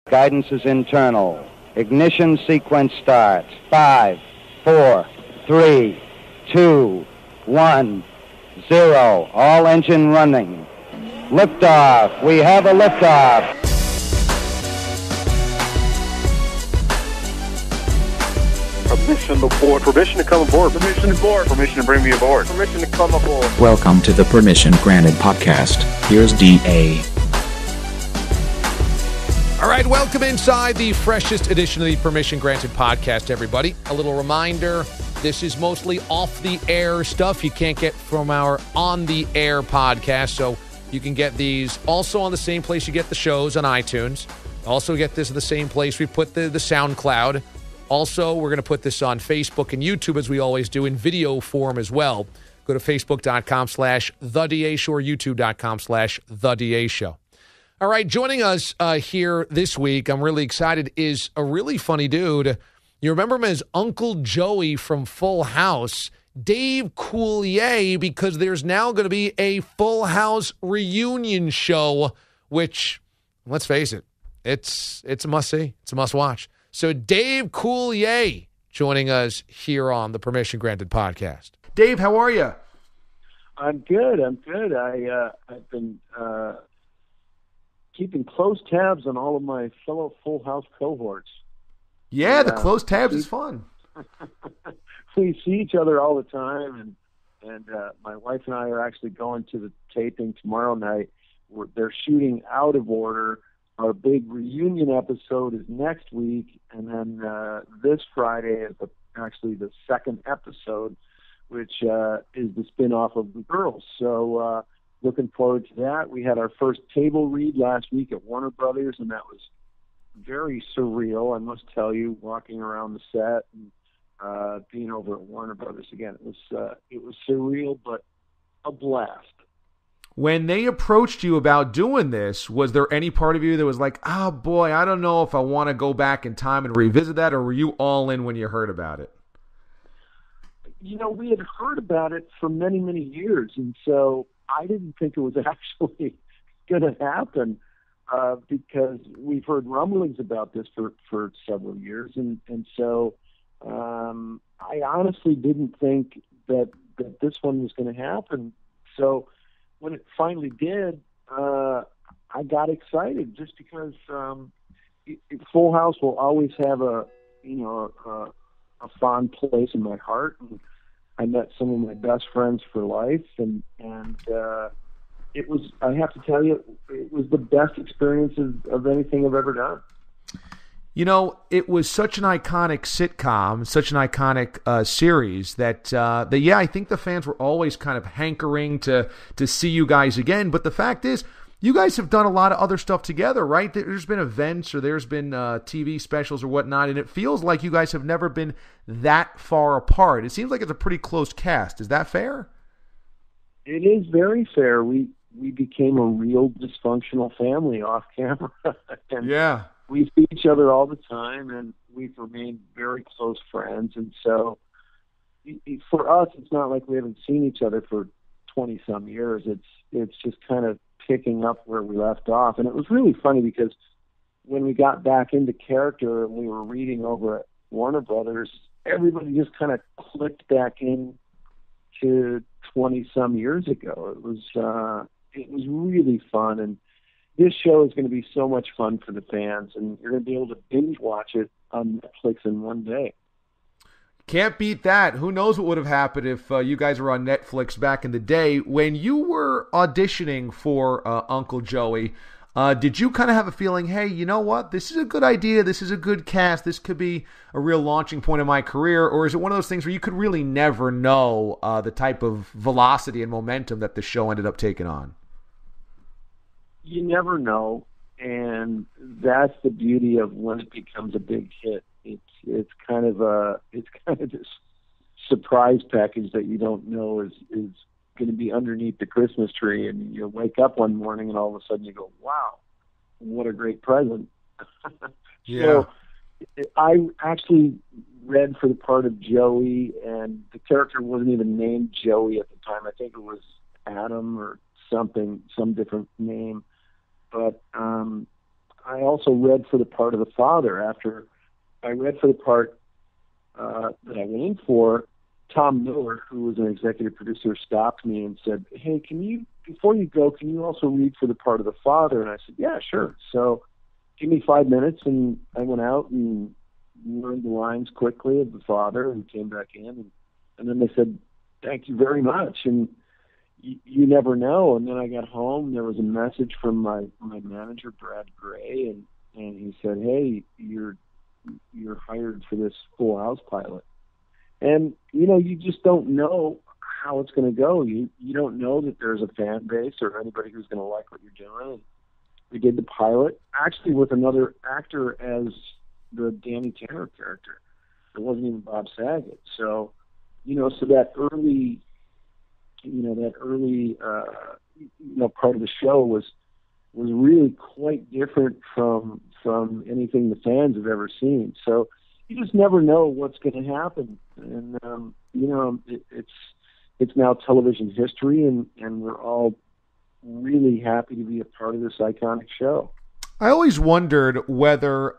Guidance is internal. Ignition sequence starts. 5, 4, 3, 2, 1, 0. All engine running. Liftoff. We have a liftoff. Permission to board. Permission to come aboard. Permission to board. Permission to bring me aboard. Permission to come aboard. Welcome to the Permission Granted podcast. Here's DA. All right, welcome inside the freshest edition of the Permission Granted podcast, everybody. A little reminder, this is mostly off-the-air stuff you can't get from our on-the-air podcast, so you can get these also on the same place you get the shows on iTunes. Also get this in the same place we put the SoundCloud. Also, we're going to put this on Facebook and YouTube, as we always do, in video form as well. Go to facebook.com/TheDA or youtube.com/TheDA All right, joining us here this week, I'm really excited, is a really funny dude. You remember him as Uncle Joey from Full House, Dave Coulier, because there's now going to be a Full House reunion show, which, let's face it, it's a must-see. It's a must-watch. So Dave Coulier joining us here on the Permission Granted podcast. Dave, how are you? I'm good. I've been keeping close tabs on all of my fellow Full House cohorts. Yeah, the close tabs is fun. We see each other all the time, and my wife and I are actually going to the taping tomorrow night. They're shooting out of order. Our big reunion episode is next week, and then this Friday is actually the second episode, which is the spin-off of The Girls. So looking forward to that. We had our first table read last week at Warner Brothers, and that was very surreal, I must tell you, walking around the set and being over at Warner Brothers again. It was surreal, but a blast. When they approached you about doing this, was there any part of you that was like, oh boy, I don't know if I want to go back in time and revisit that, or were you all in when you heard about it? You know, we had heard about it for many, many years, and so I didn't think it was actually going to happen because we've heard rumblings about this for several years, and so I honestly didn't think that this one was going to happen. So when it finally did, I got excited just because Full House will always have a fond place in my heart. And I met some of my best friends for life, and it was, I have to tell you, it was the best experience of anything I've ever done. You know, it was such an iconic sitcom, such an iconic series that I think the fans were always kind of hankering to see you guys again. But the fact is, you guys have done a lot of other stuff together, right? There's been events or there's been TV specials or whatnot, and it feels like you guys have never been that far apart. It seems like it's a pretty close cast. Is that fair? It is very fair. We became a real dysfunctional family off camera. Yeah. We see each other all the time, and we've remained very close friends. And so for us, it's not like we haven't seen each other for 20-some years. It's just kind of picking up where we left off. And it was really funny because when we got back into character and we were reading over at Warner Brothers, everybody just kind of clicked back in to 20-some years ago. It was really fun, and this show is going to be so much fun for the fans, and you're going to be able to binge watch it on Netflix in one day. Can't beat that. Who knows what would have happened if you guys were on Netflix back in the day. When you were auditioning for Uncle Joey, did you kind of have a feeling, hey, you know what? This is a good idea. This is a good cast. This could be a real launching point in my career. Or is it one of those things where you could really never know the type of velocity and momentum that the show ended up taking on? You never know, and that's the beauty of when it becomes a big hit. It's kind of this surprise package that you don't know is going to be underneath the Christmas tree, and you wake up one morning and all of a sudden you go, wow, what a great present. Yeah. So I actually read for the part of Joey, and the character wasn't even named Joey at the time. I think it was Adam or something, some different name. But I also read for the part of the father. After I read for the part that I went in for, Tom Miller, who was an executive producer, stopped me and said, "Hey, before you go, can you also read for the part of the father?" And I said, "Yeah, sure." So give me 5 minutes, and I went out and learned the lines quickly of the father and came back in. And then they said, "Thank you very much." And you never know. And then I got home. There was a message from my manager, Brad Gray, and he said, "Hey, you're hired for this Full House pilot." And, you just don't know how it's going to go. You don't know that there's a fan base or anybody who's going to like what you're doing. And we did the pilot, actually with another actor as the Danny Tanner character. It wasn't even Bob Saget. So, so that early part of the show was really quite different from anything the fans have ever seen. So you just never know what's going to happen. And, it's now television history, and we're all really happy to be a part of this iconic show. I always wondered whether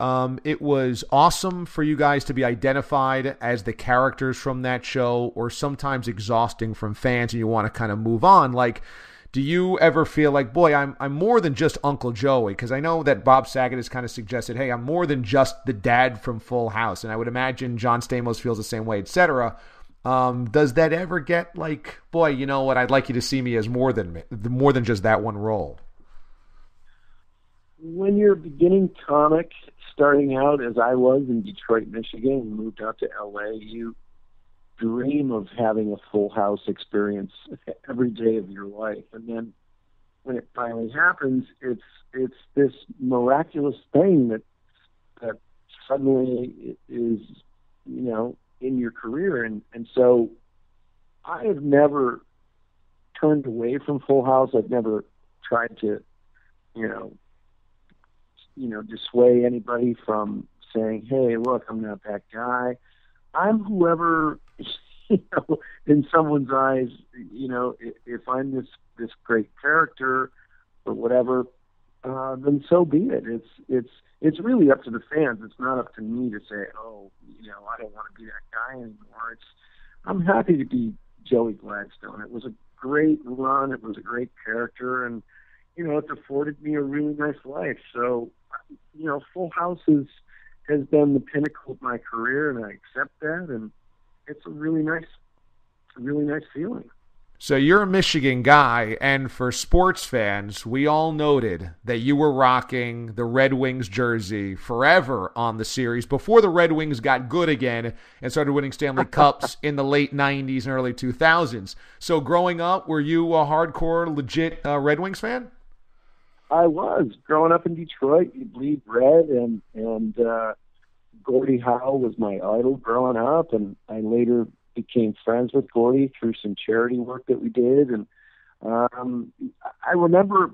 it was awesome for you guys to be identified as the characters from that show, or sometimes exhausting from fans and you want to kind of move on. Like, do you ever feel like, boy, I'm more than just Uncle Joey? Because I know that Bob Saget has kind of suggested, hey, I'm more than just the dad from Full House. And I would imagine John Stamos feels the same way, etc. Does that ever get like, boy, you know what, I'd like you to see me as more than just that one role? When you're a beginning comic, starting out as I was in Detroit, Michigan, and moved out to LA, you dream of having a Full House experience every day of your life. And then when it finally happens, it's this miraculous thing that suddenly is, in your career. And so I have never turned away from Full House. I've never tried to, dissuade anybody from saying, "Hey, look, I'm not that guy." I'm whoever, in someone's eyes, if I'm this great character or whatever, then so be it. It's really up to the fans. It's not up to me to say, "Oh, I don't want to be that guy anymore." I'm happy to be Joey Gladstone. It was a great run. It was a great character, and it afforded me a really nice life. So, Full House has been the pinnacle of my career, and I accept that. And it's a really nice feeling. So you're a Michigan guy, and for sports fans, we all noted that you were rocking the Red Wings jersey forever on the series before the Red Wings got good again and started winning Stanley Cups in the late 90s and early 2000s. So growing up, were you a hardcore, legit Red Wings fan? I was. Growing up in Detroit, you bleed red, and Gordie Howe was my idol growing up, and I later became friends with Gordie through some charity work that we did. And I remember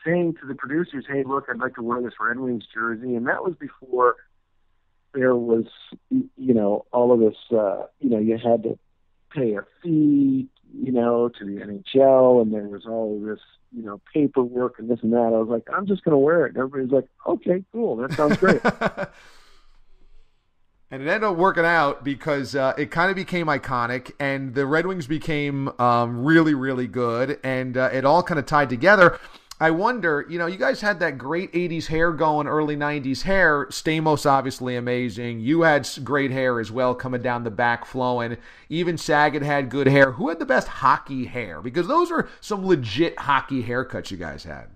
saying to the producers, "Hey, look, I'd like to wear this Red Wings jersey." And that was before there was, all of this, you had to pay a fee, to the NHL, and there was all of this, paperwork and this and that. I was like, "I'm just going to wear it." And everybody's like, "Okay, cool. That sounds great." And it ended up working out because it kind of became iconic, and the Red Wings became really, really good, and it all kind of tied together. I wonder, you guys had that great 80s hair going, early 90s hair. Stamos, obviously amazing. You had great hair as well, coming down the back, flowing. Even Saget had good hair. Who had the best hockey hair? Because those are some legit hockey haircuts you guys had.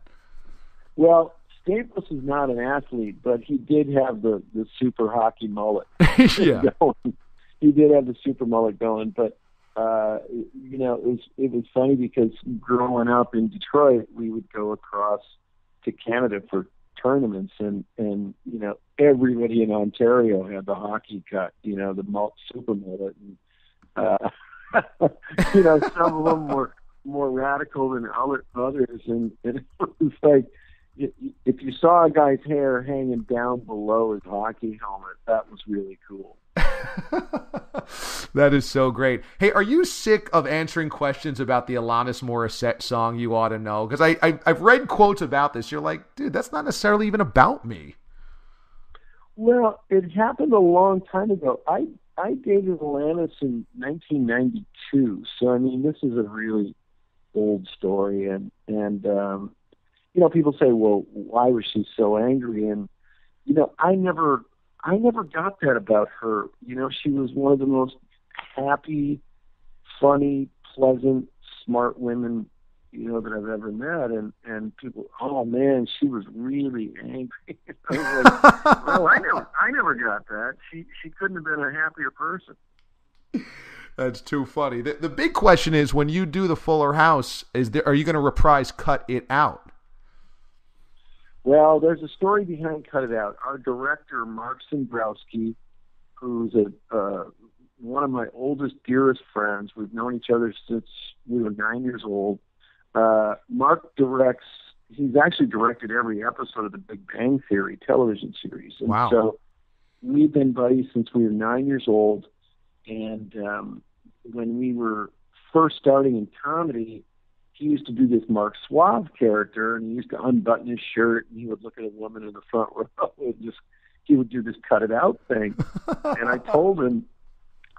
Well, Stamos is not an athlete, but he did have the super hockey mullet. Yeah. Going. He did have the super mullet going, but it was funny because growing up in Detroit, we would go across to Canada for tournaments, and everybody in Ontario had the hockey cut, the super mullet, and some of them were more radical than others, and it was like, if you saw a guy's hair hanging down below his hockey helmet, that was really cool. That is so great. Hey, are you sick of answering questions about the Alanis Morissette song You Ought to Know? Because I've read quotes about this. You're like, dude, that's not necessarily even about me. Well, it happened a long time ago. I dated Alanis in 1992, so I mean, this is a really old story, and people say, well, why was she so angry? And I never got that about her. She was one of the most happy, funny, pleasant, smart women that I've ever met, and people, oh man, she was really angry. I was like, well, I never got that. She couldn't have been a happier person. That's too funny. The big question is, when you do the Fuller House, are you going to reprise Cut It Out? Well, there's a story behind Cut It Out. Our director, Mark Simbrowski, who's one of my oldest, dearest friends. We've known each other since we were 9 years old. Mark directs, he's actually directed every episode of the Big Bang Theory television series. And wow. So we've been buddies since we were 9 years old. And when we were first starting in comedy, he used to do this Mark Suave character, and he used to unbutton his shirt, and he would look at a woman in the front row, and he would do this cut it out thing. And I told him,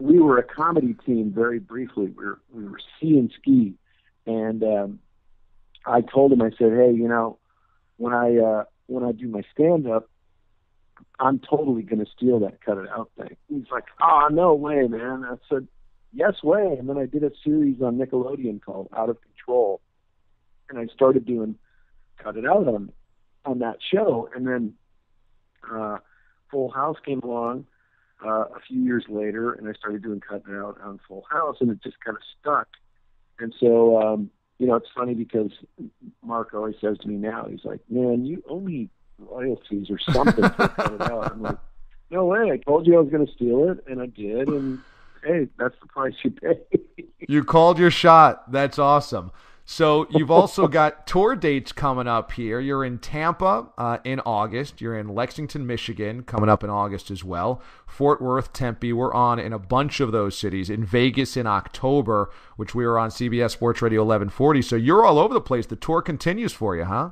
we were a comedy team very briefly. We were C and Ski. And I told him, I said, hey, when I do my stand-up, I'm totally going to steal that cut it out thing. He's like, oh, no way, man. I said, yes way. And then I did a series on Nickelodeon called Out of Control. And I started doing cut it out on that show. And then Full House came along a few years later, and I started doing cut it out on Full House, and it just kind of stuck. And so, it's funny because Mark always says to me now, he's like, man, you owe me royalties or something for Cut It Out. I'm like, no way. I told you I was going to steal it, and I did. And, hey, that's the price you pay. You called your shot. That's awesome. So you've also got tour dates coming up here. You're in Tampa in August. You're in Lexington, Michigan, coming up in August as well. Fort Worth, Tempe. We're on in a bunch of those cities. In Vegas in October, which we were on CBS Sports Radio 1140. So you're all over the place. The tour continues for you, huh?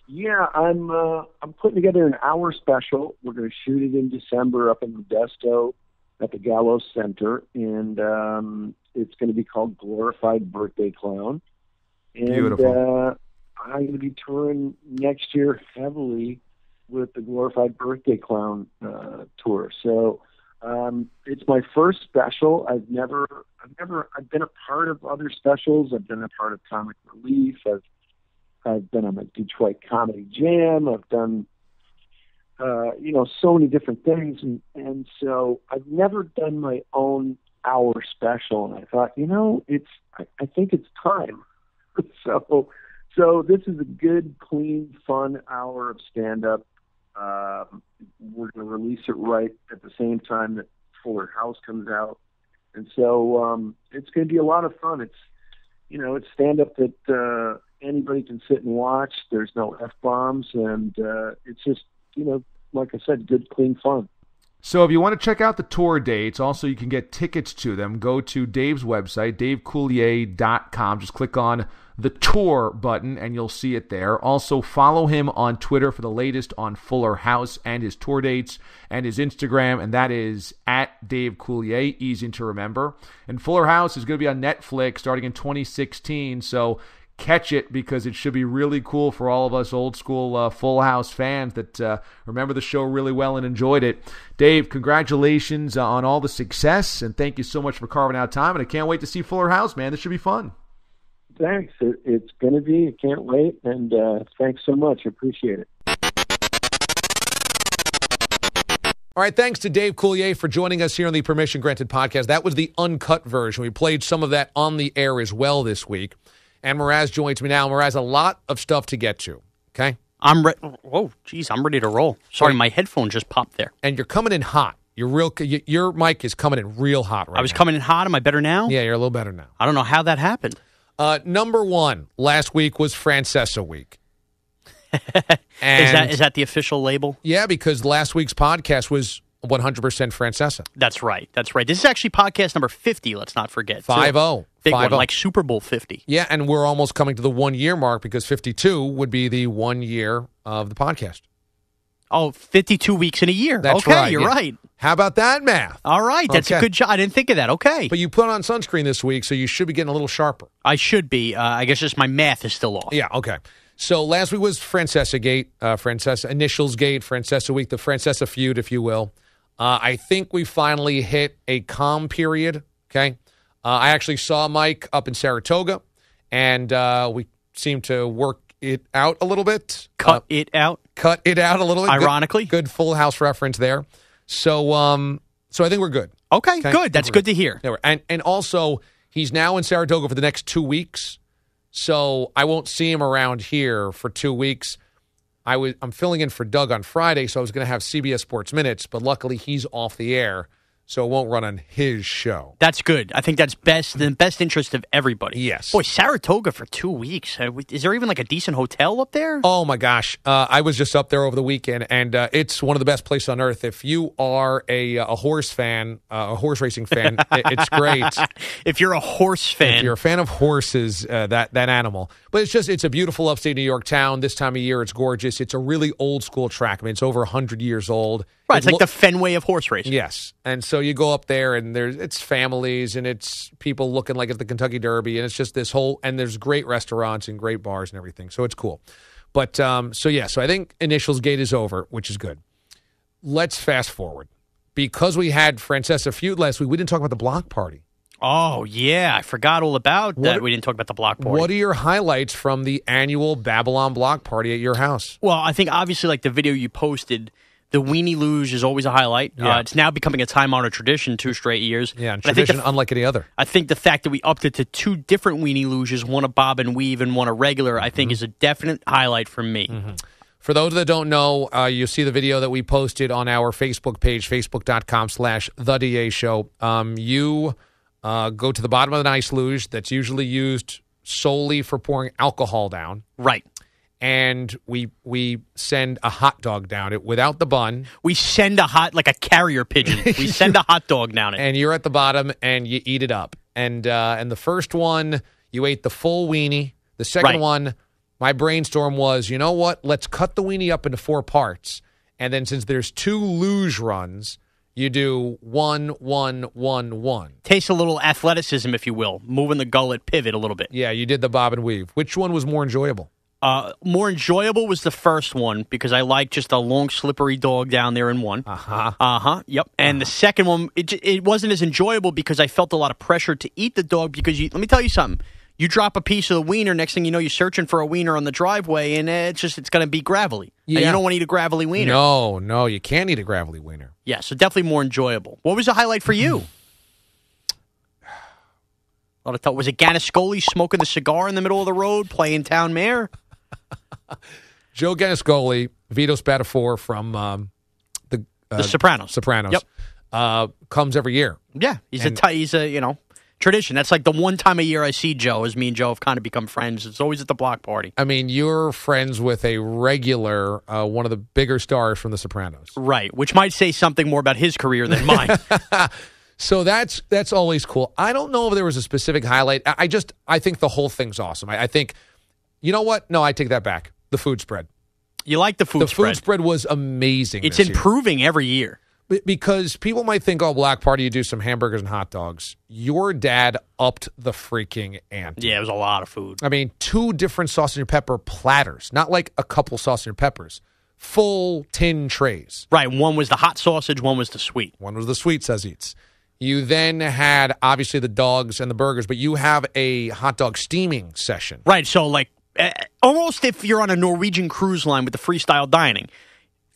Yeah, I'm putting together an hour special. We're going to shoot it in December up in Modesto at the Gallows Center, and it's going to be called Glorified Birthday Clown. And, beautiful. I'm going to be touring next year heavily with the Glorified Birthday Clown tour. So it's my first special. I've been a part of other specials. I've been a part of Comic Relief. I've been on the Detroit Comedy Jam. I've done so many different things, and so I've never done my own hour special, and I thought, I think it's time. So this is a good, clean, fun hour of stand-up. We're going to release it right at the same time that Fuller House comes out, and so it's going to be a lot of fun. It's stand-up that anybody can sit and watch. There's no F-bombs, and it's just, like I said, good, clean fun. So if you want to check out the tour dates, also you can get tickets to them. Go to Dave's website, davecoulier.com. Just click on the tour button and you'll see it there. Also follow him on Twitter for the latest on Fuller House and his tour dates, and his Instagram, and that is at Dave Coulier, easy to remember. And Fuller House is going to be on Netflix starting in 2016, so catch it, because it should be really cool for all of us old school Full House fans that remember the show really well and enjoyed it. Dave, congratulations on all the success, and thank you so much for carving out time, and I can't wait to see Fuller House, man. This should be fun. Thanks. It's going to be. I can't wait, and thanks so much. I appreciate it. All right, thanks to Dave Coulier for joining us here on the Permission Granted podcast. That was the uncut version. We played some of that on the air as well this week. And Mraz joins me now. Mraz, a lot of stuff to get to, okay? I'm ready to roll. Sorry, my headphone just popped there. And you're coming in hot. Your mic is coming in real hot right now. I was coming in hot. Am I better now? Yeah, you're a little better now. I don't know how that happened. Number one, last week was Francesa Week. Is that the official label? Yeah, because last week's podcast was 100% Francesa. That's right. This is actually podcast number 50, let's not forget. 50. Big one, like Super Bowl 50. Yeah, and we're almost coming to the 1 year mark because 52 would be the 1 year of the podcast. Oh, 52 weeks in a year. That's okay, right. You're right. How about that math? All right, that's a good job. I didn't think of that. Okay. But you put on sunscreen this week, so you should be getting a little sharper. I should be. I guess just my math is still off. Yeah, okay. So last week was Francesa Gate, Francesa Initials Gate, Francesa Week, the Francesa feud, if you will. I think we finally hit a calm period, okay? I actually saw Mike up in Saratoga, and we seemed to work it out a little bit. Cut it out a little bit. Ironically. Good Full House reference there. So I think we're good. Okay, good. That's good to hear. And also, he's now in Saratoga for the next 2 weeks, so I won't see him around here for 2 weeks. I'm filling in for Doug on Friday, so I was going to have CBS Sports Minutes, but luckily he's off the air, so it won't run on his show. That's good. I think that's in the best interest of everybody. Yes. Boy, Saratoga for 2 weeks. Is there even like a decent hotel up there? Oh, my gosh. I was just up there over the weekend, and it's one of the best places on earth. If you are a horse fan, a horse racing fan, it's great. If you're a horse fan. If you're a fan of horses, that animal. But it's a beautiful upstate New York town. This time of year, it's gorgeous. It's a really old school track. I mean, it's over 100 years old. Right, it's like the Fenway of horse racing. Yes. And so you go up there, and it's families, and it's people looking like at the Kentucky Derby, and it's just this whole, and there's great restaurants and great bars and everything. So it's cool. But, so I think Initials Gate is over, which is good. Let's fast forward. Because we had Francesa feud last week, we didn't talk about the block party. Oh, yeah. I forgot all about that. We didn't talk about the block party. What are your highlights from the annual Babylon block party at your house? Well, I think obviously like the video you posted, the Weenie Luge is always a highlight. Yeah. It's now becoming a time-honored tradition 2 straight years. Yeah, and tradition unlike any other. I think the fact that we upped it to 2 different Weenie Luges, one a bob and weave and one a regular, I think is a definite highlight for me. Mm-hmm. For those that don't know, you'll see the video that we posted on our Facebook page, facebook.com/The Show. You go to the bottom of the nice luge that's usually used solely for pouring alcohol down. Right. And we send a hot dog down it without the bun. We send like a carrier pigeon. We send a hot dog down it. And you're at the bottom and you eat it up. And the first one, you ate the full weenie. The second one, my brainstorm was, you know what? Let's cut the weenie up into 4 parts. And then since there's 2 luge runs, you do 1, 1, 1, 1. Tastes a little athleticism, if you will. Moving the gullet pivot a little bit. Yeah, you did the bob and weave. Which one was more enjoyable? More enjoyable was the first one because I like just a long, slippery dog down there in one. Yep. And the second one, it wasn't as enjoyable because I felt a lot of pressure to eat the dog because let me tell you something. You drop a piece of the wiener, next thing you know, you're searching for a wiener on the driveway, and it's going to be gravelly. Yeah. And you don't want to eat a gravelly wiener. No, you can't eat a gravelly wiener. Yeah, so definitely more enjoyable. What was the highlight for you? Was it Ganascoli smoking the cigar in the middle of the road, playing town mayor? Joe Ganascoli, Vito Spatafore from The Sopranos. Yep. Comes every year. Yeah, he's a tradition. That's like the one time a year I see Joe, as me and Joe have kind of become friends. It's always at the block party. I mean, you're friends with a regular, one of the bigger stars from The Sopranos. Right, which might say something more about his career than mine. So that's always cool. I don't know if there was a specific highlight. I think the whole thing's awesome. I think, you know what? No, I take that back. The food spread. You like the food spread. The food spread was amazing. It's improving every year. Because people might think, block party, you do some hamburgers and hot dogs. Your dad upped the freaking ante. Yeah, it was a lot of food. I mean, 2 different sausage and pepper platters. Not like a couple sausage and peppers. Full tin trays. Right. One was the hot sausage, one was the sweet. One was the sweet, says eats. You then had, obviously, the dogs and the burgers, but you have a hot dog steaming session. Right. So, almost if you're on a Norwegian cruise line with the freestyle dining.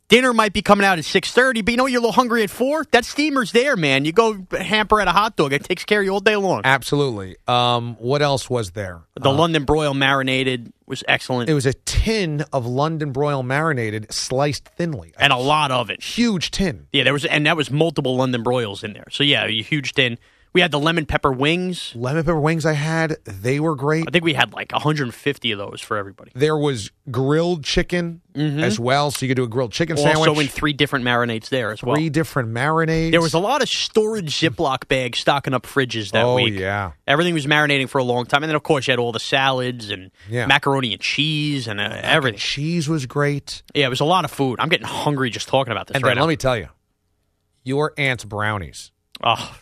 Dinner might be coming out at 6:30, but you're a little hungry at 4? That steamer's there, man. You go hamper at a hot dog. It takes care of you all day long. Absolutely. What else was there? The London broil marinated was excellent. It was a tin of London broil marinated, sliced thinly. And a lot of it. Huge tin. Yeah, that was multiple London broils in there. So, yeah, a huge tin. We had the lemon pepper wings. Lemon pepper wings I had. They were great. I think we had like 150 of those for everybody. There was grilled chicken as well, so you could do a grilled chicken sandwich. Also in 3 different marinades there as well. 3 different marinades. There was a lot of storage Ziploc bags stocking up fridges that week. Oh, yeah. Everything was marinating for a long time. And then, of course, you had all the salads and macaroni and cheese and everything. Cheese was great. Yeah, it was a lot of food. I'm getting hungry just talking about this and right then now. let me tell you, your aunt's brownies. Oh,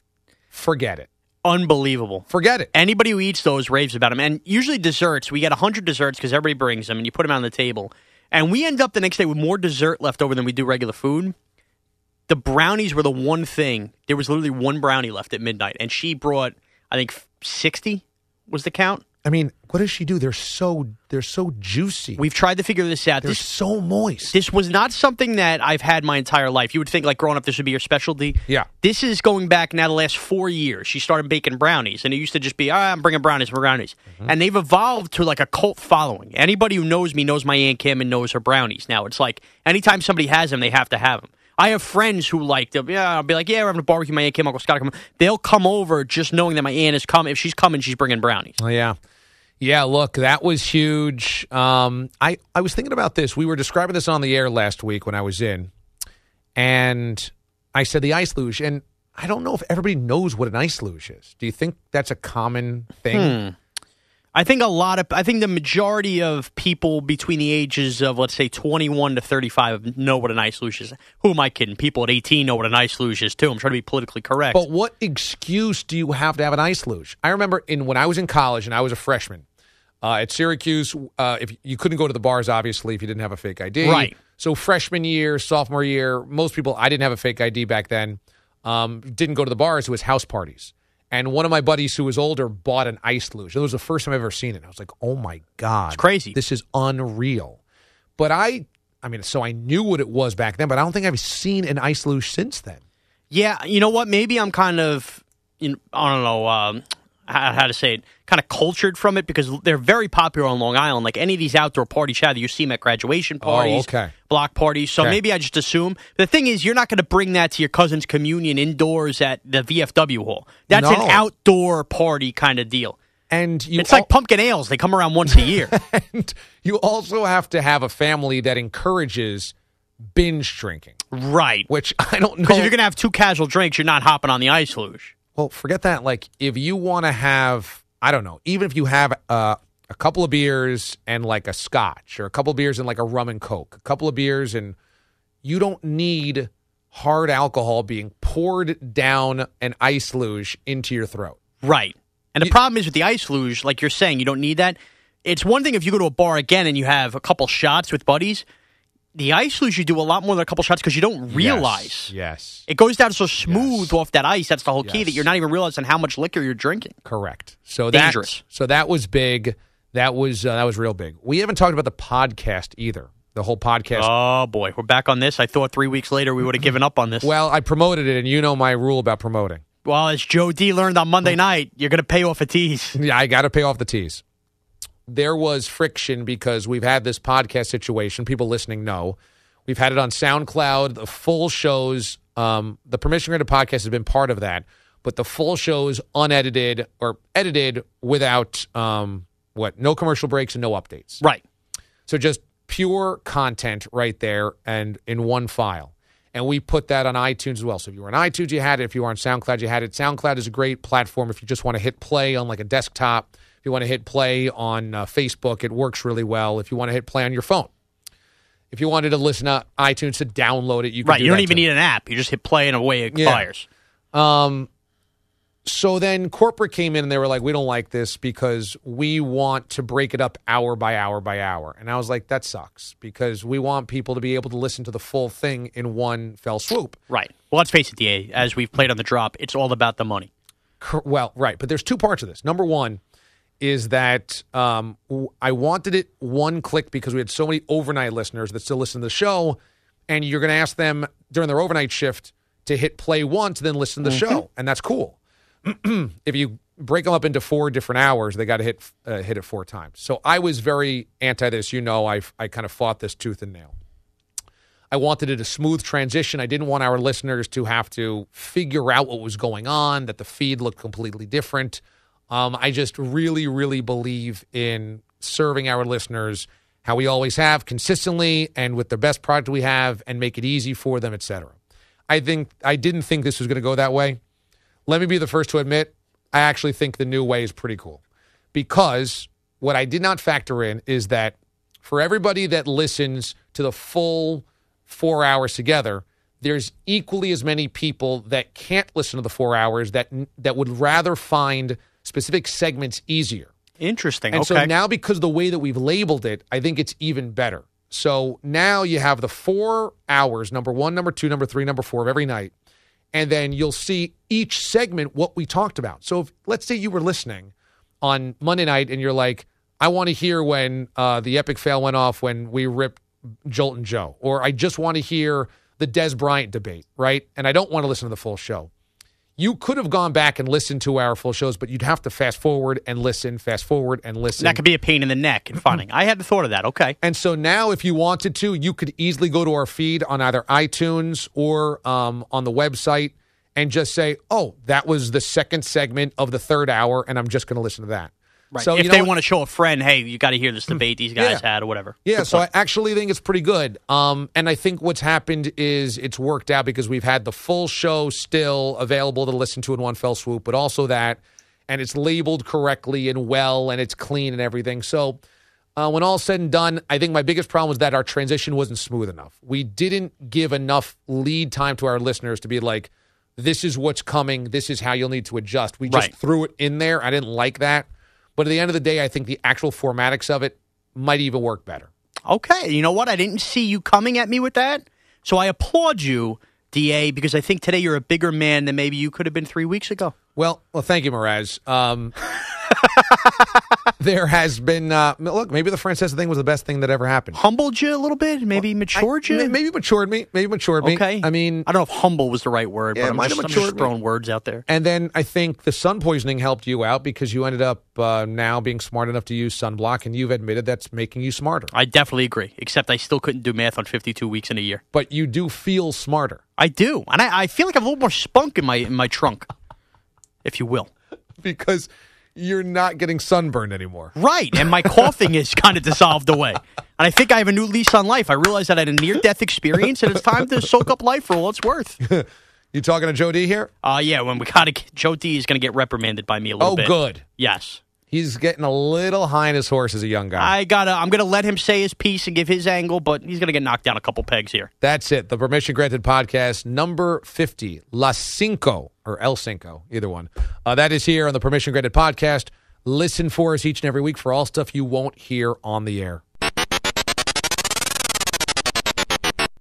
forget it. Unbelievable. Forget it. Anybody who eats those raves about them. And usually desserts, we get 100 desserts because everybody brings them and you put them on the table. And we end up the next day with more dessert left over than we do regular food. The brownies were the one thing. There was literally one brownie left at midnight. And she brought, I think, 60 was the count. I mean, what does she do? They're so juicy. We've tried to figure this out. They're so moist. This was not something that I've had my entire life. You would think, like, growing up, this would be your specialty. Yeah. This is going back now the last 4 years. She started baking brownies, and it used to just be, I'm bringing brownies for brownies. And they've evolved to, like, a cult following. Anybody who knows me knows my Aunt Kim and knows her brownies. Now, it's like, anytime somebody has them, they have to have them. I have friends who like them. Yeah, I'll be like, we're having a barbecue. My Aunt Kim, Uncle Scott, come. They'll come over just knowing that my aunt is coming. If she's coming, she's bringing brownies. Oh, yeah. Yeah, look, that was huge. I was thinking about this. We were describing this on the air last week when I was in, and I said the ice luge, and I don't know if everybody knows what an ice luge is. Do you think that's a common thing? I think the majority of people between the ages of, let's say, 21 to 35 know what an ice luge is. Who am I kidding? People at 18 know what an ice luge is, too. I'm trying to be politically correct. But what excuse do you have to have an ice luge? I remember when I was in college and I was a freshman at Syracuse, if you couldn't go to the bars, obviously, if you didn't have a fake ID. Right. So freshman year, sophomore year, most people, I didn't have a fake ID back then, didn't go to the bars. It was house parties. And one of my buddies who was older bought an ice luge. It was the first time I've ever seen it. I was like, oh, my God. It's crazy. This is unreal. But so I knew what it was back then, but I don't think I've seen an ice luge since then. Yeah, you know what? Maybe I'm kind of, I don't know how to say it, kind of cultured from it because they're very popular on Long Island. Like any of these outdoor parties, you see them at graduation parties, block parties. So maybe I just assume. The thing is, you're not going to bring that to your cousin's communion indoors at the VFW hall. That's an outdoor party kind of deal. And it's like pumpkin ales. They come around once a year. And you also have to have a family that encourages binge drinking. Right. Which I don't know. Because if you're going to have 2 casual drinks, you're not hopping on the ice luge. Well, forget that. Like, if you want to have, I don't know, even if you have a couple of beers and like a scotch, or a couple of beers and like a rum and Coke, a couple of beers, and you don't need hard alcohol being poured down an ice luge into your throat. Right. And the problem is with the ice luge, like you're saying, you don't need that. It's one thing if you go to a bar again and you have a couple shots with buddies. The ice luge, you do a lot more than a couple shots because you don't realize. Yes. It goes down so smooth off that ice. That's the whole key, that you're not even realizing how much liquor you're drinking. Correct. So dangerous. That was big. That was real big. We haven't talked about the podcast either. The whole podcast. Oh, boy. We're back on this. I thought 3 weeks later we would have given up on this. Well, I promoted it, and you know my rule about promoting. Well, as Joe D learned on Monday night, you're going to pay off a tease. Yeah, I got to pay off the tease. There was friction because we've had this podcast situation. People listening know. We've had it on SoundCloud, the full shows. The Permission Granted podcast has been part of that, but the full shows unedited or edited without no commercial breaks and no updates. Right. So just pure content right there and in one file. And we put that on iTunes as well. So if you were on iTunes, you had it. If you were on SoundCloud, you had it. SoundCloud is a great platform if you just want to hit play on like a desktop. If you want to hit play on Facebook, it works really well. If you want to hit play on your phone. If you wanted to listen to iTunes to download it, you could do that. You don't even need an app. You just hit play and away it fires. So then corporate came in and they were like, we don't like this because we want to break it up hour by hour by hour. And I was like, that sucks because we want people to be able to listen to the full thing in one fell swoop. Right. Well, let's face it, DA, as we've played on the drop, it's all about the money. Well, right. But there's 2 parts of this. Number one is that I wanted it one click because we had so many overnight listeners that still listen to the show, and you're going to ask them during their overnight shift to hit play once, then listen to the show, and that's cool. If you break them up into 4 different hours, they got to hit it 4 times. So I was very anti this. I kind of fought this tooth and nail. I wanted it a smooth transition. I didn't want our listeners to have to figure out what was going on, that the feed looked completely different. I just really, really believe in serving our listeners how we always have, consistently and with the best product we have, and make it easy for them, etc. I didn't think this was going to go that way. Let me be the first to admit, I actually think the new way is pretty cool. Because what I did not factor in is that for everybody that listens to the full 4 hours together, there's equally as many people that can't listen to the 4 hours that would rather find specific segments easier. Interesting. And okay. so now, because of the way that we've labeled it, I think it's even better. So now you have the 4 hours, number 1, number 2, number 3, number 4 of every night. And then you'll see each segment what we talked about. So if, let's say you were listening on Monday night and you're like, I want to hear when the epic fail went off when we ripped Jolt and Joe. Or I just want to hear the Des Bryant debate, right? And I don't want to listen to the full show. You could have gone back and listened to our full shows, but you'd have to fast forward and listen, fast forward and listen. That could be a pain in the neck and finding. I hadn't thought of that. Okay. And so now if you wanted to, you could easily go to our feed on either iTunes or on the website and just say, oh, that was the second segment of the third hour, and I'm just going to listen to that. Right. So, if they want to show a friend, hey, you got to hear this debate these guys had or whatever. Yeah, so I actually think it's pretty good. And I think what's happened is it's worked out because we've had the full show still available to listen to in one fell swoop, but also that, and it's labeled correctly and well, and it's clean and everything. So when all's said and done, I think my biggest problem was that our transition wasn't smooth enough. We didn't give enough lead time to our listeners to be like, this is what's coming, this is how you'll need to adjust. We just threw it in there. I didn't like that. But at the end of the day, I think the actual formatics of it might even work better. Okay. You know what? I didn't see you coming at me with that. So I applaud you, DA, because I think today you're a bigger man than maybe you could have been 3 weeks ago. Well, thank you, Mraz. There has been, look, maybe the Francesa thing was the best thing that ever happened. Humbled you a little bit? Maybe matured you? Maybe matured me. Okay. I mean, I don't know if humble was the right word, but I'm just throwing words out there. And then I think the sun poisoning helped you out because you ended up now being smart enough to use sunblock, and you've admitted that's making you smarter. I definitely agree, except I still couldn't do math on 52 weeks in a year. But you do feel smarter. I do. And I feel like I have a little more spunk in my trunk, if you will. Because you're not getting sunburned anymore. Right, and my coughing is kind of dissolved away. And I think I have a new lease on life. I realized that I had a near-death experience, and it's time to soak up life for all it's worth. You talking to Joe D here? Yeah, when we gotta, Joe D is going to get reprimanded by me a little bit. Oh, good. Yes. He's getting a little high on his horse as a young guy. I'm gonna let him say his piece and give his angle, but he's gonna get knocked down a couple pegs here. That's it. The Permission Granted podcast, number 50, La Cinco, or El Cinco, either one. That is here on the Permission Granted podcast. Listen for us each and every week for all stuff you won't hear on the air.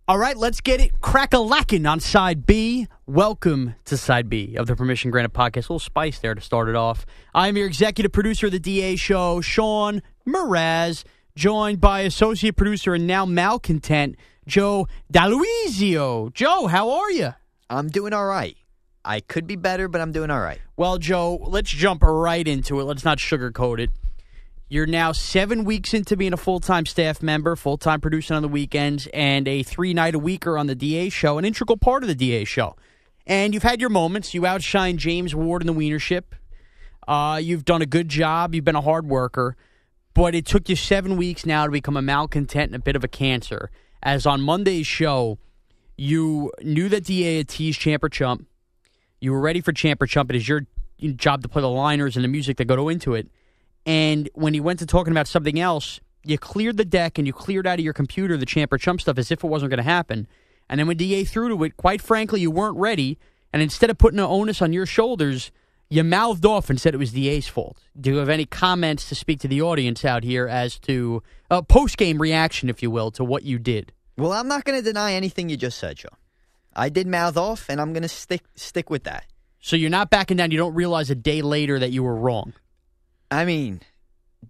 All right, let's get it crack-a-lackin' on Side B. Welcome to Side B of the Permission Granted podcast. A little spice there to start it off. I'm your executive producer of the DA show, Sean Mraz, joined by associate producer and now malcontent, Joe D'Aluizio. Joe, how are you? I'm doing all right. I could be better, but I'm doing all right. Well, Joe, let's jump right into it. Let's not sugarcoat it. You're now 7 weeks into being a full-time staff member, full-time producer on the weekends, and a 3-night-a-weeker on the DA show, an integral part of the DA show. And you've had your moments. You outshined James Ward in the wienership. You've done a good job. You've been a hard worker. But it took you 7 weeks now to become a malcontent and a bit of a cancer. As on Monday's show, you knew that DA had teased Champ or Chump. You were ready for Champ or Chump. It is your job to play the liners and the music that go into it. And when you went to talking about something else, you cleared the deck and you cleared out of your computer the Champ or Chump stuff as if it wasn't going to happen. And then when DA threw to it, quite frankly, you weren't ready. And instead of putting the onus on your shoulders, you mouthed off and said it was DA's fault. Do you have any comments to speak to the audience out here as to a post-game reaction, if you will, to what you did? Well, I'm not going to deny anything you just said, Joe. I did mouth off, and I'm going to stick with that. So you're not backing down. You don't realize a day later that you were wrong. I mean,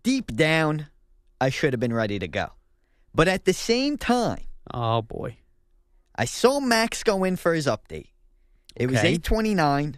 deep down, I should have been ready to go. But at the same time, oh boy, I saw Max go in for his update. It was 8:29.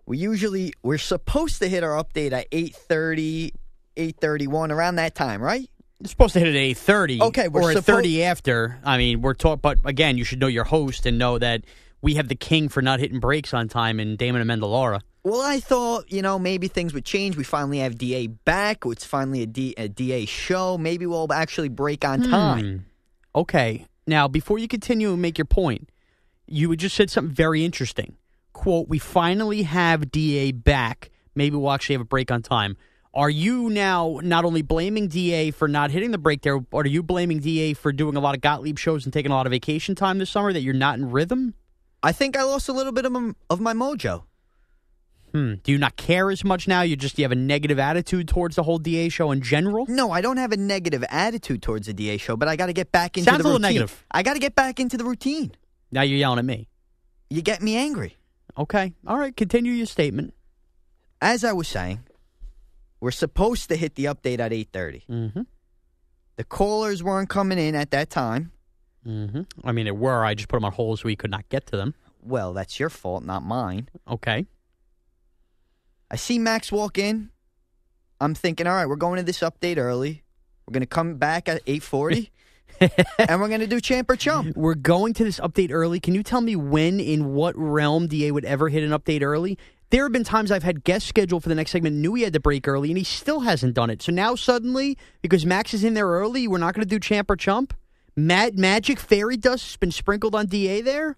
We're supposed to hit our update at 8:30, 8:31, around that time, right? It's supposed to hit at 8:30. Okay, or at 30 after. I mean, we're talking, but again, you should know your host and know that we have the king for not hitting breaks on time in Damon Amendolara. Well, I thought, maybe things would change. We finally have DA back. It's finally a DA show. Maybe we'll actually break on time. Okay. Now, before you continue and make your point, you had just said something very interesting. Quote, we finally have DA back. Maybe we'll actually have a break on time. Are you now not only blaming DA for not hitting the break there, but are you blaming DA for doing a lot of Gottlieb shows and taking a lot of vacation time this summer, that you're not in rhythm? I think I lost a little bit of my mojo. Do you not care as much now? You have a negative attitude towards the whole DA show in general? No, I don't have a negative attitude towards the DA show, but I got to get back into the routine. Sounds a little negative. I got to get back into the routine. Now you're yelling at me. You get me angry. Okay. All right. Continue your statement. As I was saying, we're supposed to hit the update at 8:30. Mm-hmm. The callers weren't coming in at that time. Mm-hmm. I mean, it were. I just put them on hold so we could not get to them. Well, that's your fault, not mine. Okay. I see Max walk in. I'm thinking, all right, we're going to this update early. We're going to come back at 8:40, and we're going to do Champ or Chump. We're going to this update early. Can you tell me when, in what realm, DA would ever hit an update early? There have been times I've had guests scheduled for the next segment, knew he had to break early, and he still hasn't done it. So now suddenly, because Max is in there early, we're not going to do Champ or Chump? Magic fairy dust has been sprinkled on DA there?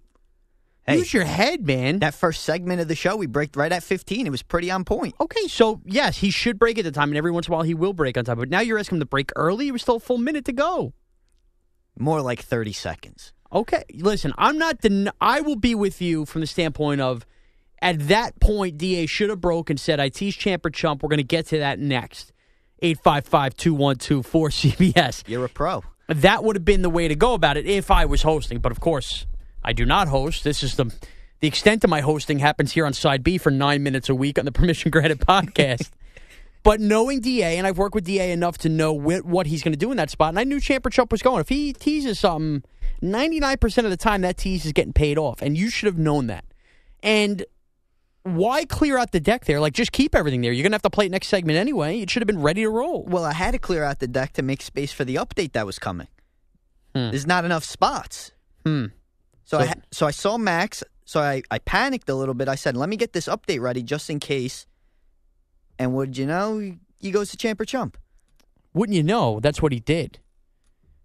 Hey, use your head, man. That first segment of the show, we braked right at 15. It was pretty on point. Okay, so yes, he should break at the time, and every once in a while he will break on time. But now you're asking him to break early? It was still a full minute to go. More like 30 seconds. Okay, listen, I will be with you from the standpoint of, at that point, DA should have broke and said, I tease Champ or Chump. We're going to get to that next. 855-212-4CBS. You're a pro. That would have been the way to go about it if I was hosting. But, of course, I do not host. This is the extent of my hosting happens here on Side B for 9 minutes a week on the Permission Granted podcast. But knowing DA, and I've worked with DA enough to know what he's going to do in that spot, and I knew Champ or Chump was going. If he teases something, 99% of the time that tease is getting paid off, and you should have known that. And why clear out the deck there? Like, just keep everything there. You're going to have to play it next segment anyway. It should have been ready to roll. Well, I had to clear out the deck to make space for the update that was coming. There's not enough spots. So I saw Max, so I panicked a little bit. I said, let me get this update ready just in case. And would you know, he goes to Champ or Chump. Wouldn't you know, that's what he did.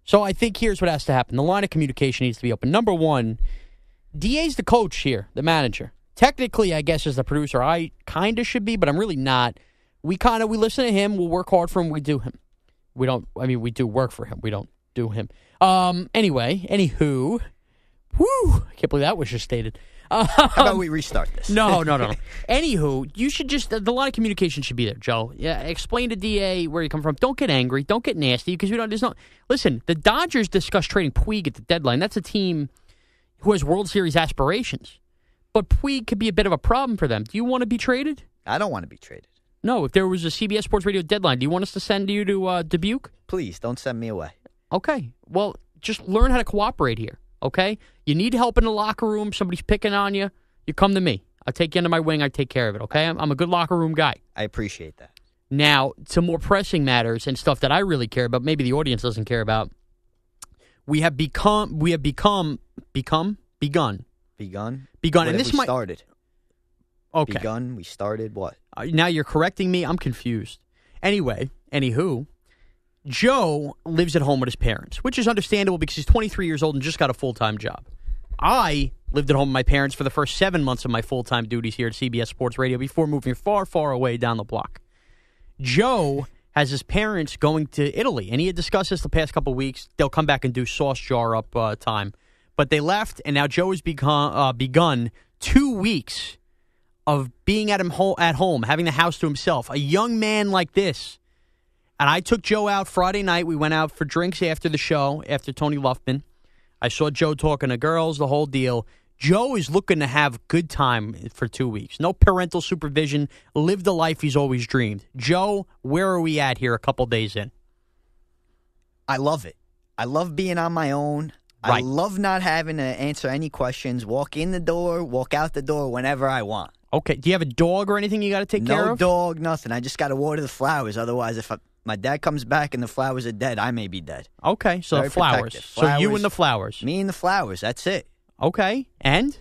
So I think here's what has to happen. The line of communication needs to be open. Number one, DA's the coach here, the manager. Technically, I guess, as the producer, I kind of should be, but I'm really not. We listen to him. We'll work hard for him. We do him. We do work for him. We don't do him. Anyway, anywho. Whew, I can't believe that was just stated. How about we restart this? No. Anywho, you should the line of communication should be there, Joe. Yeah, explain to DA where you come from. Don't get angry. Don't get nasty because listen, the Dodgers discussed trading Puig at the deadline. That's a team who has World Series aspirations. But Puig could be a bit of a problem for them. Do you want to be traded? I don't want to be traded. No, if there was a CBS Sports Radio deadline, do you want us to send you to Dubuque? Please, don't send me away. Okay. Well, just learn how to cooperate here, okay? You need help in the locker room. Somebody's picking on you. You come to me. I'll take you under my wing. I take care of it, okay? I'm a good locker room guy. I appreciate that. Now, to more pressing matters and stuff that I really care about, maybe the audience doesn't care about, begun. And this might started. Okay. Begun, we started what? Now you're correcting me. I'm confused. Anywho, Joe lives at home with his parents, which is understandable because he's 23 years old and just got a full-time job. I lived at home with my parents for the first 7 months of my full-time duties here at CBS Sports Radio before moving far, far away down the block. Joe has his parents going to Italy, and he had discussed this the past couple of weeks. They'll come back and do sauce jar up time. But they left, and now Joe has begun 2 weeks of being at home, having the house to himself. A young man like this. And I took Joe out Friday night. We went out for drinks after the show, after Tony Luffman. I saw Joe talking to girls, the whole deal. Joe is looking to have a good time for 2 weeks. No parental supervision. Live the life he's always dreamed. Joe, where are we at here a couple days in? I love it. I love being on my own. Right. I love not having to answer any questions. Walk in the door, walk out the door whenever I want. Okay. Do you have a dog or anything you got to take care of? No dog, nothing. I just got to water the flowers. Otherwise, if my dad comes back and the flowers are dead, I may be dead. Okay, so Very flowers. protective. So you and the flowers. Me and the flowers. That's it. Okay, and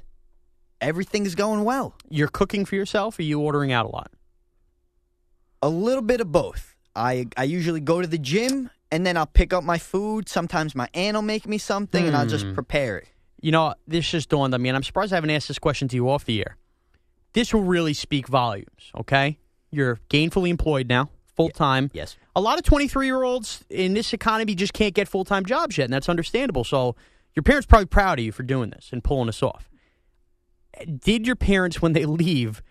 Everything's going well. you're cooking for yourself, or are you ordering out a lot? A little bit of both. I usually go to the gym and then I'll pick up my food. Sometimes my aunt will make me something and I'll just prepare it. You know, this just dawned on me, and I'm surprised I haven't asked this question to you off the air. This will really speak volumes, okay? You're gainfully employed now, full-time. Yes. A lot of 23-year-olds in this economy just can't get full-time jobs yet, and that's understandable. So your parents are probably proud of you for doing this and pulling this off. Did your parents, when they leave,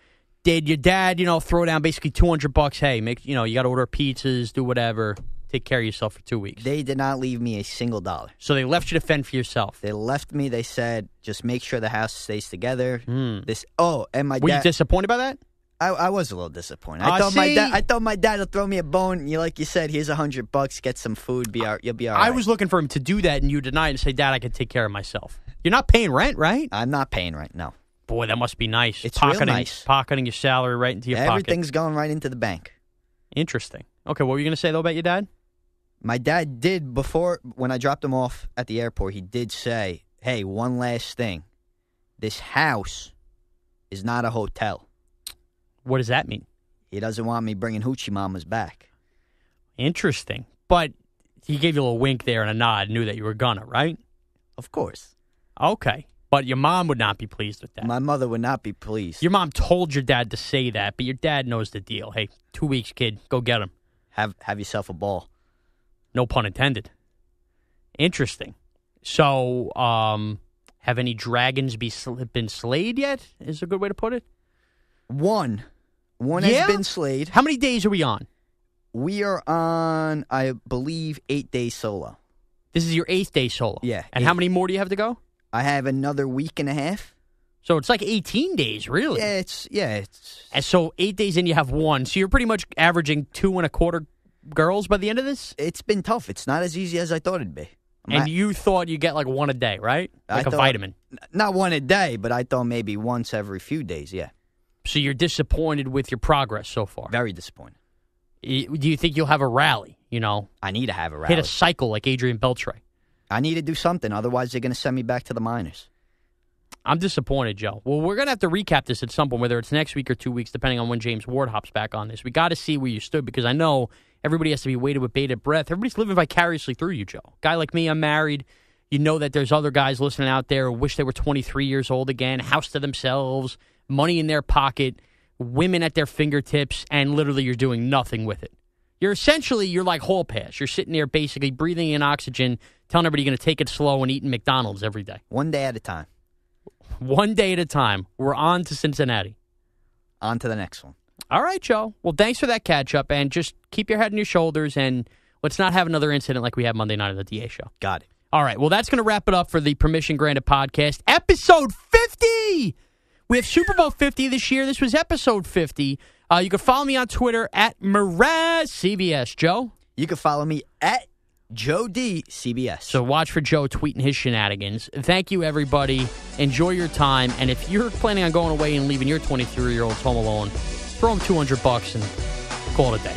did your dad, throw down basically $200? Hey, you got to order pizzas, do whatever, take care of yourself for 2 weeks. They did not leave me a single dollar. So they left you to fend for yourself. They left me. They said, just make sure the house stays together. And my Were dad. you disappointed by that? I was a little disappointed. I thought my dad would throw me a bone. Like you said, here's $100. Get some food. You'll be all right. I was looking for him to do that, and you denied and say, Dad, I can take care of myself. You're not paying rent, right? I'm not paying rent. No. Boy, that must be nice. It's real nice. Pocketing your salary right into your pocket. Everything's going right into the bank. Interesting. Okay, what were you going to say, though, about your dad? My dad did, when I dropped him off at the airport, he did say, hey, one last thing. This house is not a hotel. What does that mean? He doesn't want me bringing hoochie mamas back. Interesting. But he gave you a little wink there and a nod, knew that you were gonna, right? Of course. Okay. But your mom would not be pleased with that. My mother would not be pleased. Your mom told your dad to say that, but your dad knows the deal. Hey, 2 weeks, kid. Go get him. Have yourself a ball. No pun intended. Interesting. So, have any dragons been slayed yet? Is a good way to put it? One has been slayed. How many days are we on? We are on, I believe, 8 days solo. This is your 8th day solo? Yeah. And how many more do you have to go? I have another week and a half. So it's like 18 days, really? Yeah, it's. And so 8 days in, you have one. So you're pretty much averaging 2.25 girls by the end of this? It's been tough. It's not as easy as I thought it'd be. And you thought you'd get like one a day, right? Like a vitamin. Not one a day, but I thought maybe once every few days, yeah. So you're disappointed with your progress so far? Very disappointed. Do you think you'll have a rally, I need to have a rally. Hit a cycle like Adrian Beltre. I need to do something. Otherwise, they're going to send me back to the minors. I'm disappointed, Joe. Well, we're going to have to recap this at some point, whether it's next week or 2 weeks, depending on when James Ward hops back on this. We got to see where you stood because I know everybody has to be weighted with bated breath. Everybody's living vicariously through you, Joe. Guy like me, I'm married. You know that there's other guys listening out there who wish they were 23 years old again, house to themselves, money in their pocket, women at their fingertips, and literally you're doing nothing with it. You're like Hall Pass. You're sitting there basically breathing in oxygen, telling everybody you're going to take it slow and eating McDonald's every day. One day at a time. One day at a time. We're on to Cincinnati. On to the next one. All right, Joe. Well, thanks for that catch-up, and just keep your head on your shoulders, and let's not have another incident like we had Monday night at the DA show. Got it. All right, well, that's going to wrap it up for the Permission Granted podcast, episode 50! We have Super Bowl 50 this year. This was episode 50. You can follow me on Twitter at Mraz CBS. Joe? You can follow me at Joe D. CBS. So watch for Joe tweeting his shenanigans. Thank you, everybody. Enjoy your time. And if you're planning on going away and leaving your 23-year-olds home alone, throw them $200 and call it a day.